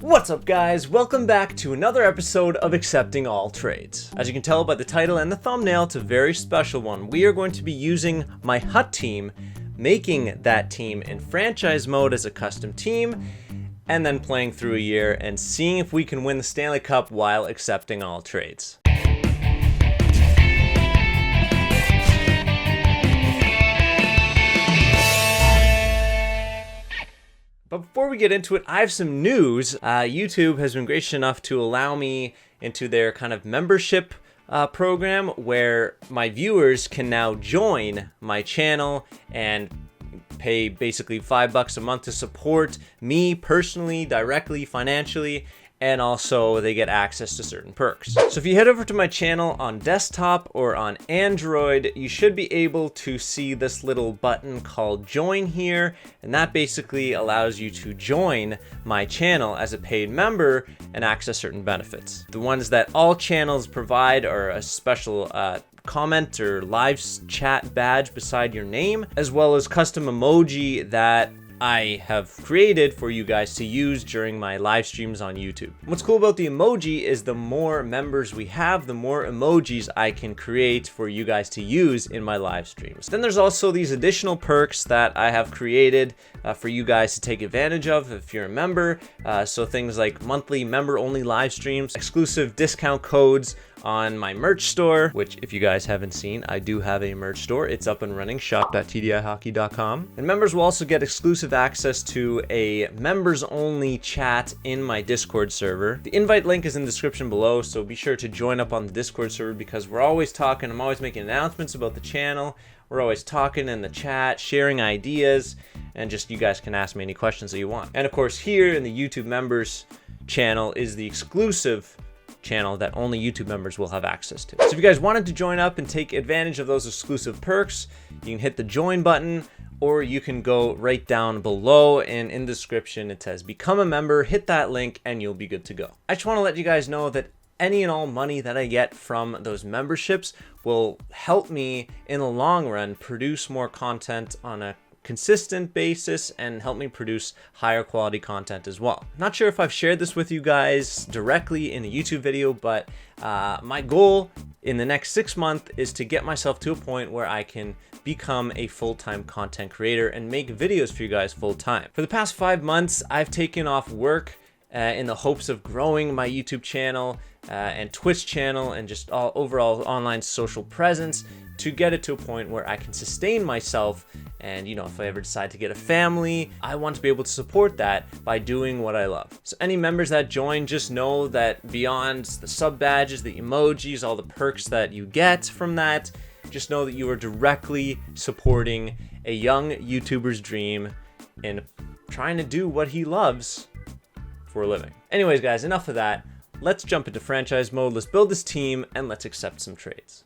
What's up guys, welcome back to another episode of Accepting All Trades. As you can tell by the title and the thumbnail, it's a very special one. We are going to be using my HUT team, making that team in franchise mode as a custom team, and then playing through a year and seeing if we can win the Stanley Cup while accepting all trades. But before we get into it, I have some news. YouTube has been gracious enough to allow me into their kind of membership program where my viewers can now join my channel and pay basically $5 a month to support me personally, directly, financially, and also they get access to certain perks. So if you head over to my channel on desktop or on Android, you should be able to see this little button called join here, and that basically allows you to join my channel as a paid member and access certain benefits. The ones that all channels provide are a special comment or live chat badge beside your name, as well as custom emoji that I have created for you guys to use during my live streams on YouTube. What's cool about the emoji is the more members we have, the more emojis I can create for you guys to use in my live streams. Then there's also these additional perks that I have created for you guys to take advantage of if you're a member. So things like monthly member-only live streams, exclusive discount codes on my merch store, which if you guys haven't seen, I do have a merch store. It's up and running, shop.tdihockey.com. And members will also get exclusive access to a members only chat in my Discord server. The invite link is in the description below, so be sure to join up on the Discord server because we're always talking. I'm always making announcements about the channel. We're always talking in the chat, sharing ideas, and just you guys can ask me any questions that you want. And of course, here in the YouTube members channel is the exclusive channel that only YouTube members will have access to. So if you guys wanted to join up and take advantage of those exclusive perks, you can hit the join button, or you can go right down below and in the description it says become a member, hit that link and you'll be good to go. I just want to let you guys know that any and all money that I get from those memberships will help me in the long run produce more content on a consistent basis and help me produce higher quality content as well. Not sure if I've shared this with you guys directly in a YouTube video, but my goal in the next 6 months is to get myself to a point where I can become a full-time content creator and make videos for you guys full-time. For the past 5 months, I've taken off work in the hopes of growing my YouTube channel and Twitch channel and just all overall online social presence to get it to a point where I can sustain myself. And, you know, if I ever decide to get a family, I want to be able to support that by doing what I love. So any members that join, just know that beyond the sub badges, the emojis, all the perks that you get from that, just know that you are directly supporting a young YouTuber's dream in trying to do what he loves for a living. Anyways, guys, enough of that. Let's jump into franchise mode. Let's build this team and let's accept some trades.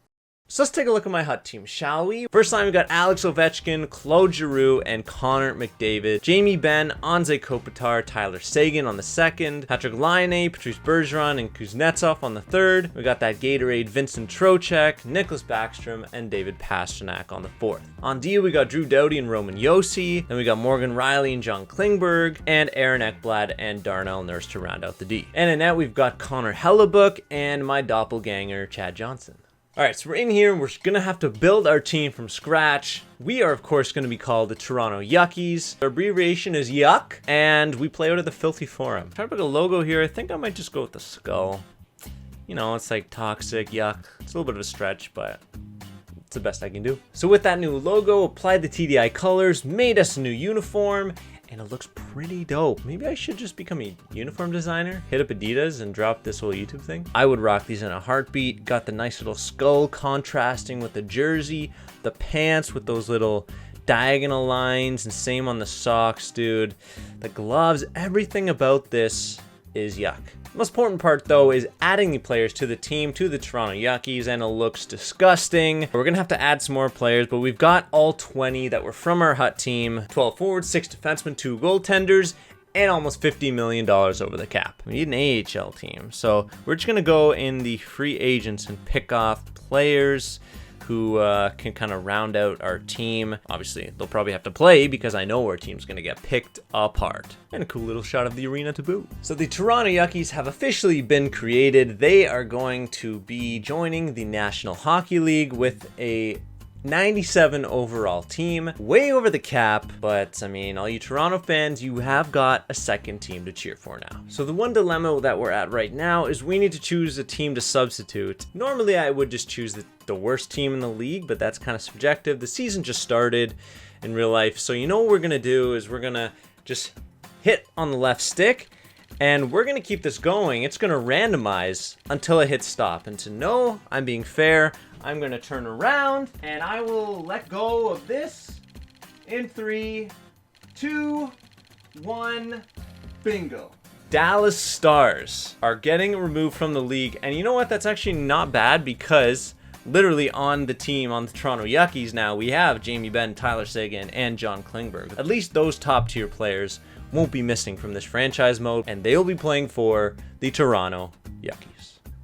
So let's take a look at my HUT team, shall we? First line, we got Alex Ovechkin, Claude Giroux, and Connor McDavid. Jamie Benn, Anze Kopitar, Tyler Seguin on the second. Patrick Laine, Patrice Bergeron, and Kuznetsov on the third. We got that Gatorade Vincent Trocheck, Nicholas Backstrom, and David Pastrnak on the fourth. On D, we got Drew Doughty and Roman Josi. Then we got Morgan Riley and John Klingberg, and Aaron Ekblad and Darnell Nurse to round out the D. And in net, we've got Connor Hellebuck and my doppelganger, Chad Johnson. All right, so we're in here and we're going to have to build our team from scratch. We are, of course, going to be called the Toronto Yuckys. Our abbreviation is Yuck, and we play out of the Filthy Forum. I'm trying to pick a logo here. I think I might just go with the skull. You know, it's like toxic, yuck. It's a little bit of a stretch, but it's the best I can do. So with that new logo, applied the TDI colors, made us a new uniform, and it looks pretty dope. Maybe I should just become a uniform designer, hit up Adidas and drop this whole YouTube thing. I would rock these in a heartbeat. Got the nice little skull contrasting with the jersey, the pants with those little diagonal lines, and same on the socks, dude. The gloves, everything about this is yuck. The most important part though is adding the players to the team, to the Toronto Yuckys, and it looks disgusting. We're gonna have to add some more players, but we've got all 20 that were from our HUT team. 12 forwards, 6 defensemen, 2 goaltenders, and almost $50 million over the cap. We need an AHL team. So we're just gonna go in the free agents and pick off players who can kind of round out our team. Obviously, they'll probably have to play because I know our team's going to get picked apart. And a cool little shot of the arena to boot. So the Toronto Yuckys have officially been created. They are going to be joining the National Hockey League with a 97 overall team, way over the cap, but I mean, all you Toronto fans, you have got a second team to cheer for now. So the one dilemma that we're at right now is we need to choose a team to substitute. Normally I would just choose the worst team in the league, but that's kind of subjective. The season just started in real life, so you know what we're gonna do is we're gonna just hit on the left stick, and we're gonna keep this going. It's gonna randomize until it hits stop, and to know I'm being fair, I'm gonna turn around and I will let go of this in 3, 2, 1, bingo. Dallas Stars are getting removed from the league, and you know what? That's actually not bad because literally on the team, on the Toronto Yuckys now, we have Jamie Benn, Tyler Seguin, and John Klingberg. At least those top tier players won't be missing from this franchise mode, and they'll be playing for the Toronto Yuckys.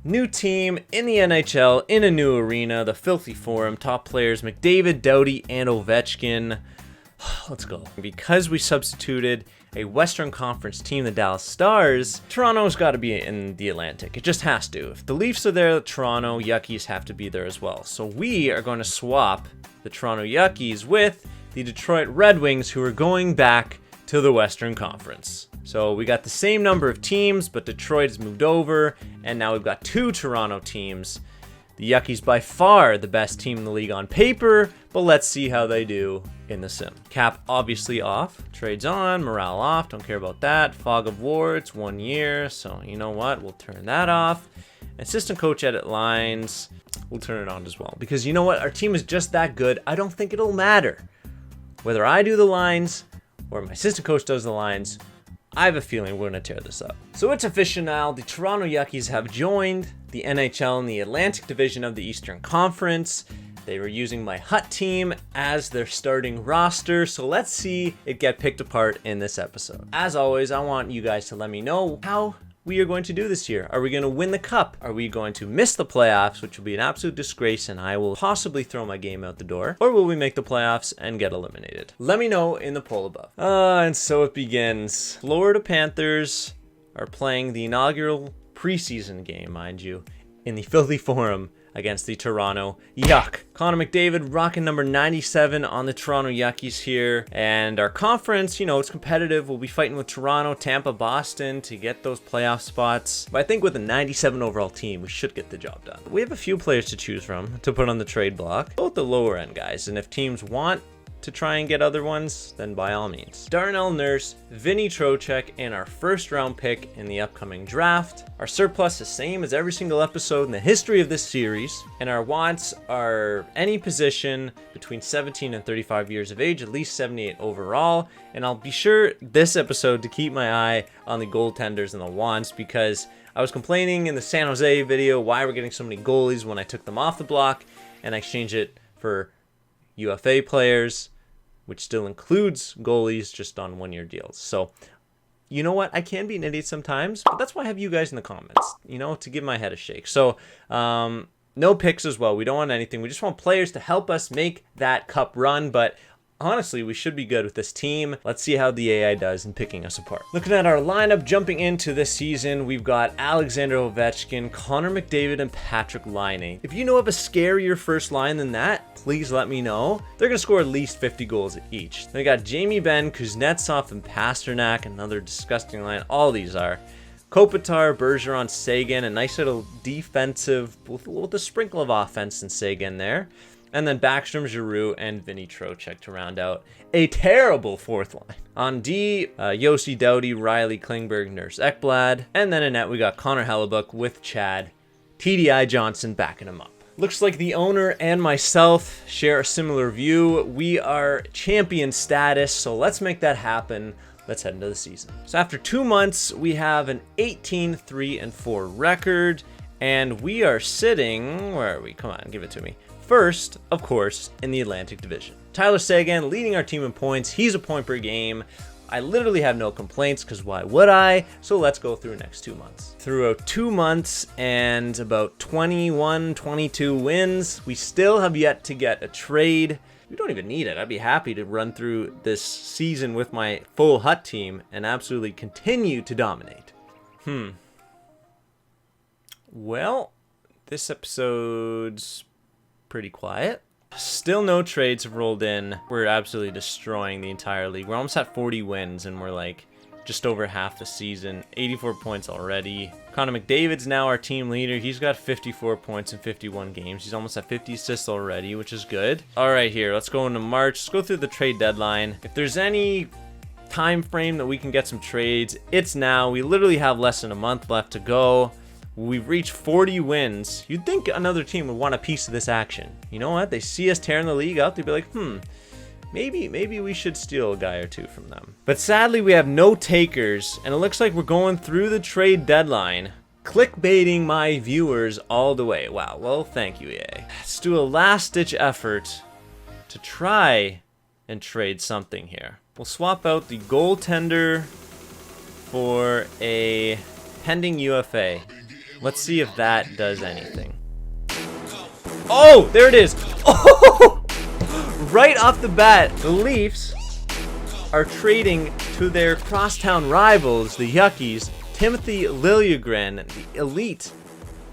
New team in the NHL, in a new arena, the Filthy Forum. Top players McDavid, Doughty, and Ovechkin. Let's go. Because we substituted a Western Conference team, the Dallas Stars, Toronto's got to be in the Atlantic. It just has to. If the Leafs are there, the Toronto Yuckys have to be there as well. So we are going to swap the Toronto Yuckys with the Detroit Red Wings, who are going back to the Western Conference. So we got the same number of teams, but Detroit has moved over, and now we've got 2 Toronto teams. The Yuckys by far the best team in the league on paper, but let's see how they do in the sim. Cap obviously off, trades on, morale off, don't care about that. Fog of war, it's 1 year, so you know what, we'll turn that off. Assistant coach edit lines, we'll turn it on as well. Because you know what, our team is just that good, I don't think it'll matter whether I do the lines or my assistant coach does the lines. I have a feeling we're going to tear this up. So it's official now. The Toronto Yuckys have joined the NHL in the Atlantic Division of the Eastern Conference. They were using my Hut team as their starting roster. So let's see it get picked apart in this episode. As always, I want you guys to let me know how we are going to do this year. Are we going to win the cup? Are we going to miss the playoffs, which will be an absolute disgrace and I will possibly throw my game out the door? Or will we make the playoffs and get eliminated? Let me know in the poll above. And so it begins. Florida Panthers are playing the inaugural preseason game, mind you, in the Filthy Forum against the Toronto Yuck. Connor McDavid rocking number 97 on the Toronto Yuckys here. And our conference, you know, it's competitive. We'll be fighting with Toronto, Tampa, Boston to get those playoff spots. But I think with a 97 overall team, we should get the job done. We have a few players to choose from to put on the trade block. Both the lower end guys. And if teams want to try and get other ones, then by all means. Darnell Nurse, Vinny Trocheck, and our first round pick in the upcoming draft. Our surplus is same as every single episode in the history of this series, and our wants are any position between 17 and 35 years of age, at least 78 overall. And I'll be sure this episode to keep my eye on the goaltenders and the wants, because I was complaining in the San Jose video why we're getting so many goalies when I took them off the block and I exchanged it for UFA players, which still includes goalies, just on 1-year deals. So, you know what? I can be an idiot sometimes, but that's why I have you guys in the comments, you know, to give my head a shake. So, no picks as well. We don't want anything. We just want players to help us make that cup run, but honestly, we should be good with this team. Let's see how the AI does in picking us apart. Looking at our lineup jumping into this season, we've got Alexander Ovechkin, Connor McDavid, and Patrick Laine. If you know of a scarier first line than that, please let me know. They're going to score at least 50 goals each. Then we got Jamie Benn, Kuznetsov, and Pasternak, another disgusting line. All these are. Kopitar, Bergeron, Seguin, a nice little defensive with a sprinkle of offense in Seguin there. And then Backstrom, Giroux, and Vinny Trocheck to round out a terrible fourth line. On D, Yossi Doughty, Riley Klingberg, Nurse Ekblad. And then in net, we got Connor Hellebuck with Chad TDI Johnson backing him up. Looks like the owner and myself share a similar view. We are champion status, so let's make that happen. Let's head into the season. So after 2 months, we have an 18-3-4 record, and we are sitting, where are we? Come on, give it to me. First, of course, in the Atlantic Division. Tyler Seguin leading our team in points. He's a point per game. I literally have no complaints, because why would I? So let's go through the next 2 months. Throughout 2 months and about 21, 22 wins, we still have yet to get a trade. We don't even need it. I'd be happy to run through this season with my full Hut team and absolutely continue to dominate. Well, this episode's pretty quiet. Still no trades have rolled in. We're absolutely destroying the entire league. We're almost at 40 wins, and we're like just over half the season. 84 points already. Connor McDavid's now our team leader. He's got 54 points in 51 games. He's almost at 50 assists already, which is good. All right, here, let's go into March. Let's go through the trade deadline. If there's any time frame that we can get some trades, it's now. We literally have less than a month left to go. We've reached 40 wins. You'd think another team would want a piece of this action. You know what? They see us tearing the league up. They'd be like, maybe we should steal a guy or two from them. But sadly, we have no takers, and it looks like we're going through the trade deadline, clickbaiting my viewers all the way. Wow, well, thank you, EA. Let's do a last-ditch effort to try and trade something here. We'll swap out the goaltender for a pending UFA. Let's see if that does anything. Oh, there it is. Oh, right off the bat, the Leafs are trading to their crosstown rivals, the Yuckys, Timothy Liljegren, the elite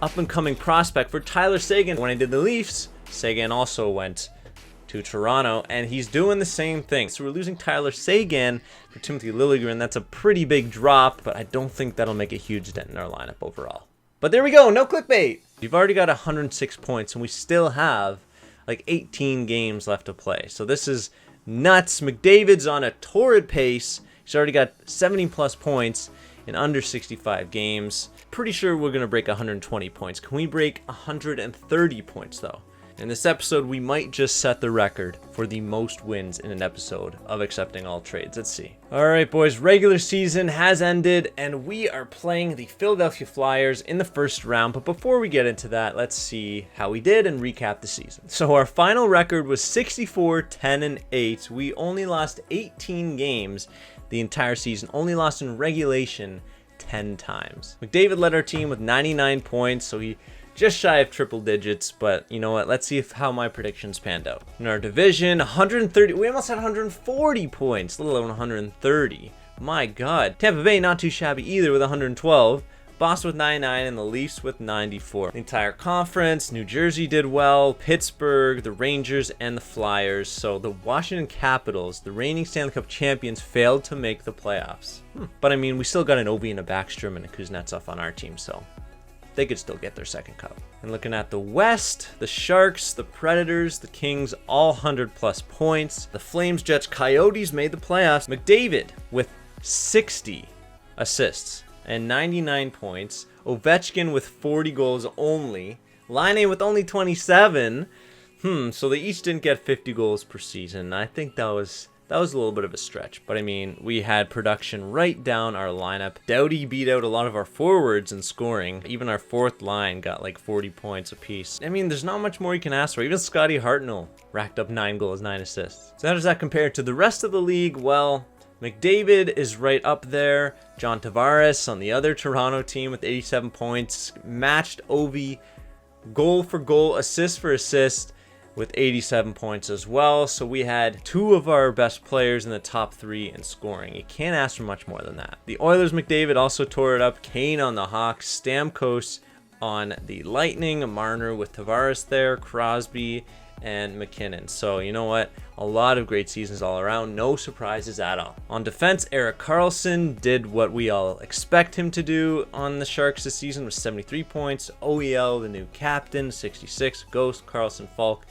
up-and-coming prospect for Tyler Seguin. When I did the Leafs, Seguin also went to Toronto, and he's doing the same thing. So we're losing Tyler Seguin for Timothy Liljegren. That's a pretty big drop, but I don't think that'll make a huge dent in our lineup overall. But there we go, no clickbait. We've already got 106 points, and we still have like 18 games left to play. So this is nuts. McDavid's on a torrid pace. He's already got 70 plus points in under 65 games. Pretty sure we're gonna break 120 points. Can we break 130 points though? In this episode, we might just set the record for the most wins in an episode of Accepting All Trades. Let's see. All right, boys, regular season has ended, and we are playing the Philadelphia Flyers in the first round. But before we get into that, let's see how we did and recap the season. So our final record was 64, 10, and 8. We only lost 18 games the entire season, only lost in regulation 10 times. McDavid led our team with 99 points, so he just shy of triple digits, but you know what? Let's see how my predictions panned out. In our division, 130, we almost had 140 points, let alone 130. My God. Tampa Bay, not too shabby either with 112. Boston with 99 and the Leafs with 94. The entire conference, New Jersey did well, Pittsburgh, the Rangers, and the Flyers. So the Washington Capitals, the reigning Stanley Cup champions, failed to make the playoffs. But I mean, we still got an Ovi and a Backstrom and a Kuznetsov on our team, so they could still get their second cup. And looking at the West, the Sharks, the Predators, the Kings, all 100 plus points. The Flames, Jets, Coyotes made the playoffs. McDavid with 60 assists and 99 points. Ovechkin with 40 goals only. Laine with only 27. So they each didn't get 50 goals per season. I think that was a little bit of a stretch, but I mean, we had production right down our lineup. Doughty beat out a lot of our forwards in scoring. Even our fourth line got like 40 points apiece. I mean, there's not much more you can ask for. Even Scotty Hartnell racked up 9 goals, 9 assists. So how does that compare to the rest of the league? Well, McDavid is right up there. John Tavares on the other Toronto team with 87 points. Matched Ovi goal for goal, assist for assist, with 87 points as well. So we had 2 of our best players in the top 3 in scoring. You can't ask for much more than that. The Oilers, McDavid also tore it up. Kane on the Hawks, Stamkos on the Lightning, Marner with Tavares there, Crosby, and McKinnon. So you know what? A lot of great seasons all around. No surprises at all. On defense, Erik Karlsson did what we all expect him to do on the Sharks this season with 73 points. OEL, the new captain, 66. Ghost, Karlsson, Falk.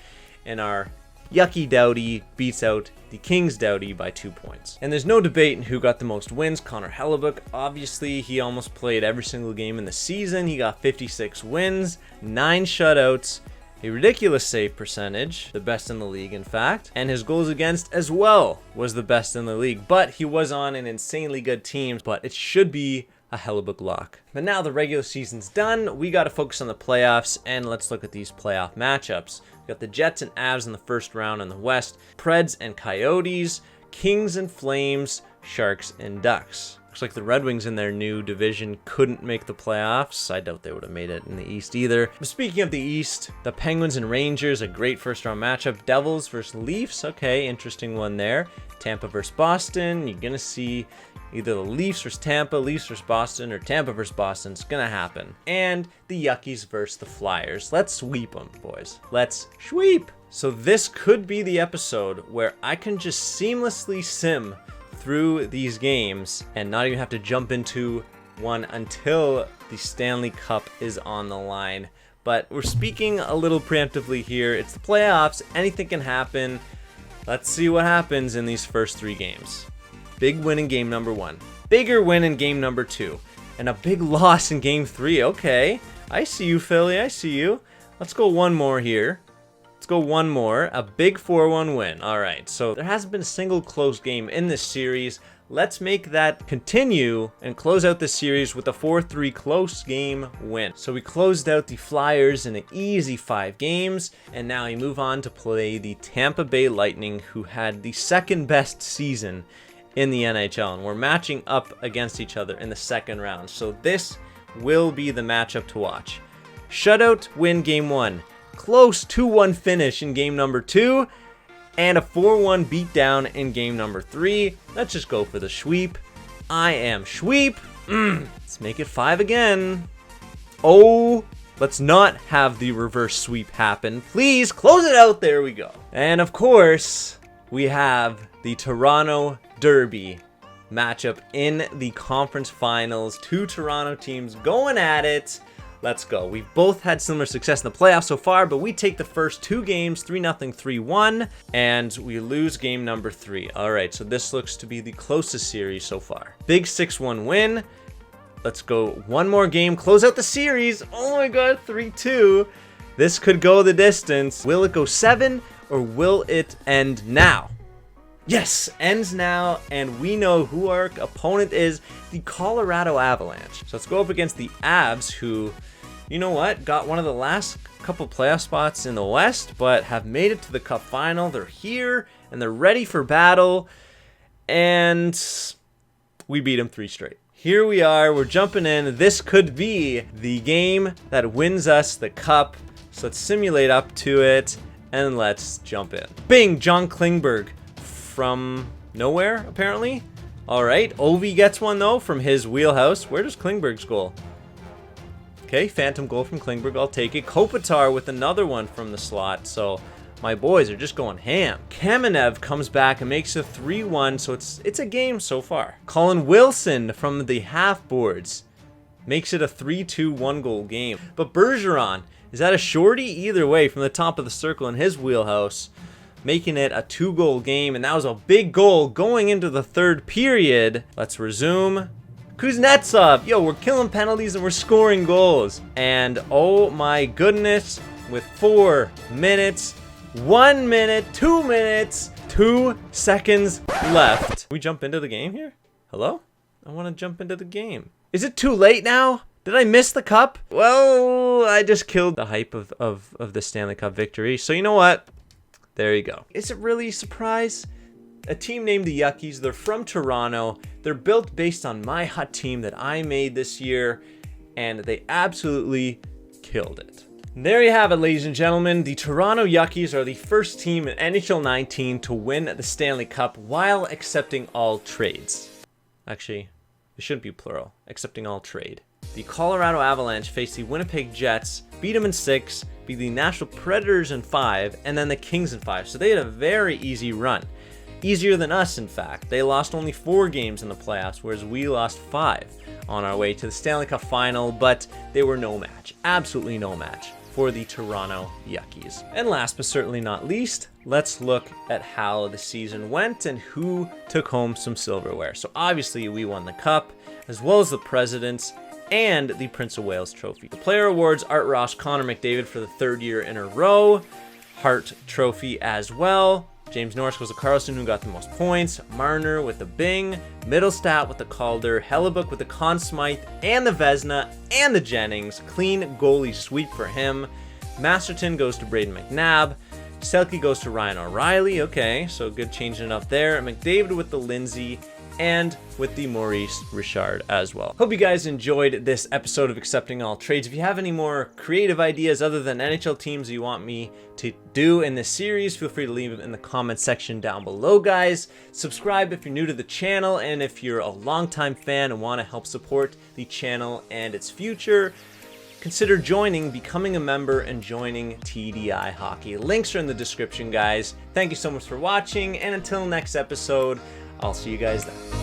And our Yucky Doughty beats out the Kings Doughty by 2 points. And there's no debate in who got the most wins. Connor Hellebuyck, obviously, he almost played every single game in the season. He got 56 wins, 9 shutouts, a ridiculous save percentage, the best in the league, in fact. And his goals against as well was the best in the league. But he was on an insanely good team, but it should be a Hellebuyck lock. But now the regular season's done. We got to focus on the playoffs, and let's look at these playoff matchups. We got the Jets and Avs in the first round in the West, Preds and Coyotes, Kings and Flames, Sharks, and Ducks. Looks like the Red Wings in their new division couldn't make the playoffs. I doubt they would have made it in the East either. But speaking of the East, the Penguins and Rangers, a great first-round matchup. Devils versus Leafs, okay, interesting one there. Tampa versus Boston, you're going to see either the Leafs versus Tampa, Leafs versus Boston, or Tampa versus Boston. It's going to happen. And the Yuckys versus the Flyers. Let's sweep them, boys. Let's sweep. So this could be the episode where I can just seamlessly sim through these games and not even have to jump into one until the Stanley Cup is on the line. But we're speaking a little preemptively here. It's the playoffs. Anything can happen. Let's see what happens in these first 3 games. Big win in game number 1. Bigger win in game number 2. And a big loss in game 3. Okay. I see you, Philly. I see you. Let's go one more here. Let's go one more. A big 4-1 win. All right. So there hasn't been a single close game in this series. Let's make that continue and close out this series with a 4-3 close game win. So we closed out the Flyers in an easy 5 games, and now we move on to play the Tampa Bay Lightning, who had the second best season in the NHL, and we're matching up against each other in the second round. So this will be the matchup to watch. Shutout win game 1. Close 2-1 finish in game number 2. And a 4-1 beatdown in game number 3. Let's just go for the sweep. I am sweep. Let's make it 5 again. Oh, let's not have the reverse sweep happen. Please close it out. There we go. And of course, we have the Toronto Derby matchup in the conference finals. 2 Toronto teams going at it. Let's go. We've both had similar success in the playoffs so far, but we take the first 2 games, 3-0, 3-1, and we lose game number 3. All right, so this looks to be the closest series so far. Big 6-1 win. Let's go one more game, close out the series. Oh my God, 3-2. This could go the distance. Will it go 7 or will it end now? Yes, ends now, and we know who our opponent is, the Colorado Avalanche. So let's go up against the Avs, who, you know what, got one of the last couple playoff spots in the West, but have made it to the Cup final. They're here, and they're ready for battle, and we beat them 3 straight. Here we are, we're jumping in. This could be the game that wins us the Cup, so let's simulate up to it, and let's jump in. Bing, John Klingberg. From nowhere, apparently. All right, Ovi gets one, though, from his wheelhouse. Where does Klingberg's goal? Okay, phantom goal from Klingberg. I'll take it. Kopitar with another one from the slot. So my boys are just going ham. Kamenev comes back and makes a 3-1, so it's a game so far. Colin Wilson from the half boards makes it a 3-2 1-goal game. But Bergeron, is that a shorty? Either way, from the top of the circle in his wheelhouse, making it a 2-goal game, and that was a big goal going into the 3rd period. Let's resume. Kuznetsov, yo, we're killing penalties and we're scoring goals. And oh my goodness, with 4 minutes, 1 minute, 2 minutes, 2 seconds left. Can we jump into the game here? Hello? I want to jump into the game. Is it too late now? Did I miss the cup? Well, I just killed the hype of the Stanley Cup victory. So you know what? There you go. Is it really a surprise? A team named the Yuckys. They're from Toronto. They're built based on my hot team that I made this year, and they absolutely killed it. And there you have it, ladies and gentlemen. The Toronto Yuckys are the first team in NHL 19 to win the Stanley Cup while accepting all trades. Actually, it shouldn't be plural. Accepting all trade. The Colorado Avalanche faced the Winnipeg Jets, beat them in 6, beat the Nashville Predators in 5, and then the Kings in 5. So they had a very easy run. Easier than us, in fact. They lost only 4 games in the playoffs, whereas we lost 5 on our way to the Stanley Cup final, but they were no match. Absolutely no match for the Toronto Yuckys. And last but certainly not least, let's look at how the season went and who took home some silverware. So obviously we won the Cup, as well as the President's and the Prince of Wales Trophy. The Player Awards, Art Ross, Connor McDavid for the 3rd year in a row. Hart Trophy as well. James Norris goes to Carlson, who got the most points. Marner with the Bing. Middlestat with the Calder. Hellebuck with the Conn Smythe and the Vezina and the Jennings. Clean goalie sweep for him. Masterton goes to Braden McNabb. Selke goes to Ryan O'Reilly. Okay, so good changing it up there. McDavid with the Lindsay. and with the Maurice Richard as well. Hope you guys enjoyed this episode of Accepting All Trades. If you have any more creative ideas other than NHL teams you want me to do in this series, feel free to leave them in the comment section down below, guys. Subscribe if you're new to the channel, and if you're a longtime fan and want to help support the channel and its future, consider becoming a member and joining TDI Hockey. Links are in the description, guys. Thank you so much for watching, and until next episode, I'll see you guys then.